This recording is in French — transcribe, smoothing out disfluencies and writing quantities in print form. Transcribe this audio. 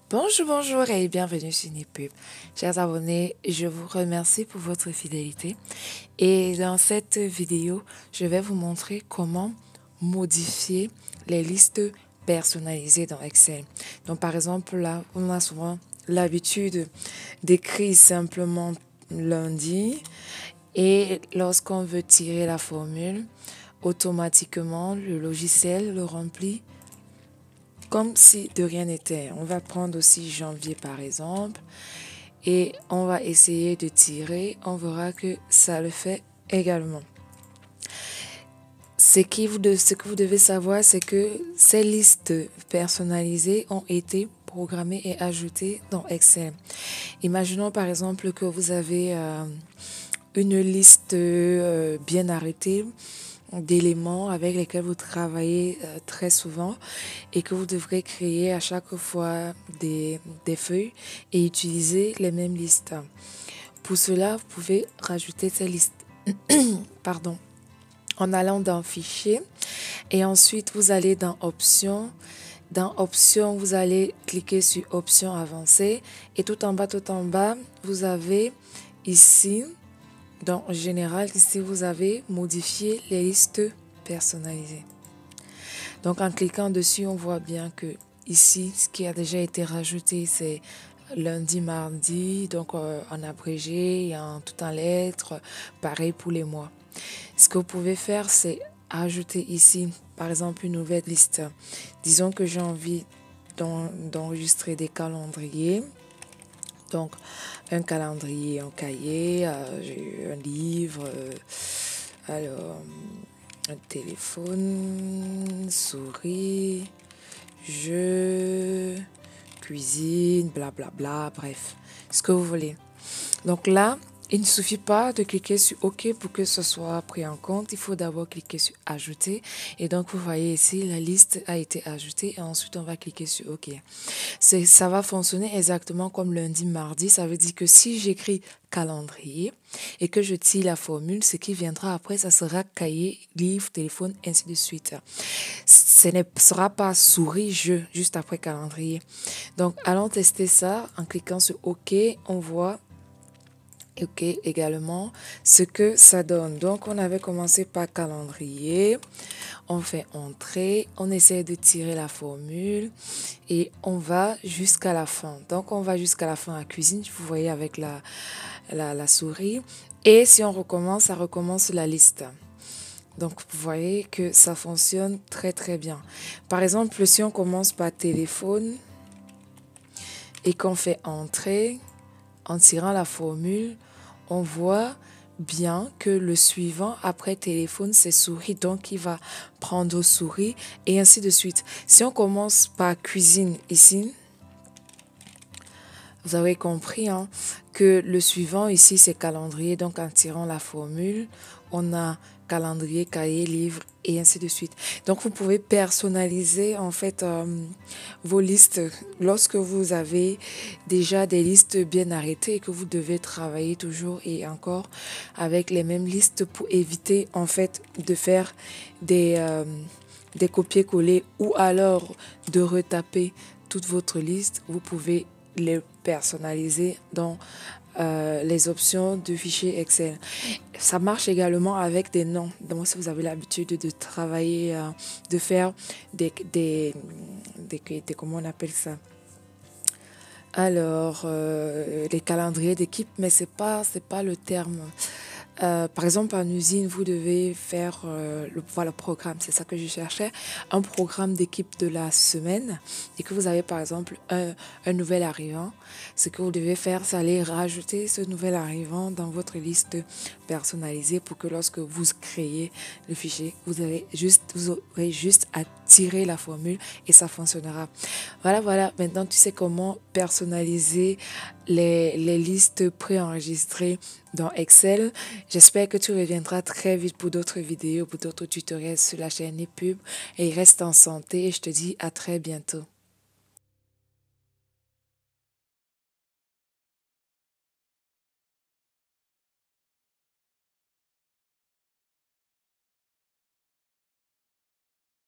Bonjour, bonjour et bienvenue sur Nipub. Chers abonnés, je vous remercie pour votre fidélité. Et dans cette vidéo, je vais vous montrer comment modifier les listes personnalisées dans Excel. Donc, par exemple, là, on a souvent l'habitude d'écrire simplement lundi et lorsqu'on veut tirer la formule, automatiquement, le logiciel le remplit comme si de rien n'était. On va prendre aussi janvier par exemple et on va essayer de tirer. On verra que ça le fait également. Ce que vous devez savoir, c'est que ces listes personnalisées ont été programmées et ajoutées dans Excel. Imaginons par exemple que vous avez une liste bien arrêtée d'éléments avec lesquels vous travaillez très souvent et que vous devrez créer à chaque fois des feuilles et utiliser les mêmes listes. Pour cela, vous pouvez rajouter ces listes pardon, en allant dans Fichier et ensuite vous allez dans Options. Dans Options, vous allez cliquer sur Options avancées et tout en bas, vous avez ici dans Général, ici, vous avez modifié les listes personnalisées. Donc, en cliquant dessus, on voit bien que ici, ce qui a déjà été rajouté, c'est lundi, mardi, donc en abrégé et tout en lettres. Pareil pour les mois. Ce que vous pouvez faire, c'est ajouter ici, par exemple, une nouvelle liste. Disons que j'ai envie d'enregistrer des calendriers. Donc, un calendrier en cahier, j'ai un livre, alors, un téléphone, souris, jeu, cuisine, blablabla, bref, ce que vous voulez. Donc là, il ne suffit pas de cliquer sur OK pour que ce soit pris en compte. Il faut d'abord cliquer sur Ajouter. Et donc, vous voyez ici, la liste a été ajoutée. Et ensuite, on va cliquer sur OK. Ça va fonctionner exactement comme lundi, mardi. Ça veut dire que si j'écris calendrier et que je tire la formule, ce qui viendra après, ça sera cahier, livre, téléphone, ainsi de suite. Ce ne sera pas souris, jeu, juste après calendrier. Donc, allons tester ça en cliquant sur OK. On voit OK également ce que ça donne. Donc, on avait commencé par calendrier. On fait entrée, on essaie de tirer la formule et on va jusqu'à la fin. Donc, on va jusqu'à la fin à la cuisine, vous voyez avec la souris. Et si on recommence, ça recommence la liste. Donc, vous voyez que ça fonctionne très, très bien. Par exemple, si on commence par téléphone et qu'on fait entrée, en tirant la formule, on voit bien que le suivant après téléphone, c'est souris. Donc, il va prendre souris et ainsi de suite. Si on commence par cuisine ici, vous avez compris que le suivant ici, c'est calendrier. Donc, en tirant la formule, on a calendrier, cahier, livre et ainsi de suite. Donc, vous pouvez personnaliser en fait vos listes lorsque vous avez déjà des listes bien arrêtées et que vous devez travailler toujours et encore avec les mêmes listes pour éviter en fait de faire des copier-coller ou alors de retaper toute votre liste. Vous pouvez les personnaliser dans les options de fichier Excel. Ça marche également avec des noms. Donc, si vous avez l'habitude de travailler, de faire comment on appelle ça? Alors, les calendriers d'équipe, mais c'est pas le terme. Par exemple, en usine, vous devez faire le programme, c'est ça que je cherchais, un programme d'équipe de la semaine et que vous avez par exemple un nouvel arrivant. Ce que vous devez faire, c'est aller rajouter ce nouvel arrivant dans votre liste personnalisée pour que lorsque vous créez le fichier, vous aurez juste à tirer la formule et ça fonctionnera. Voilà, maintenant tu sais comment personnaliser les listes préenregistrées dans Excel. J'espère que tu reviendras très vite pour d'autres vidéos, pour d'autres tutoriels sur la chaîne Nipub et reste en santé et je te dis à très bientôt.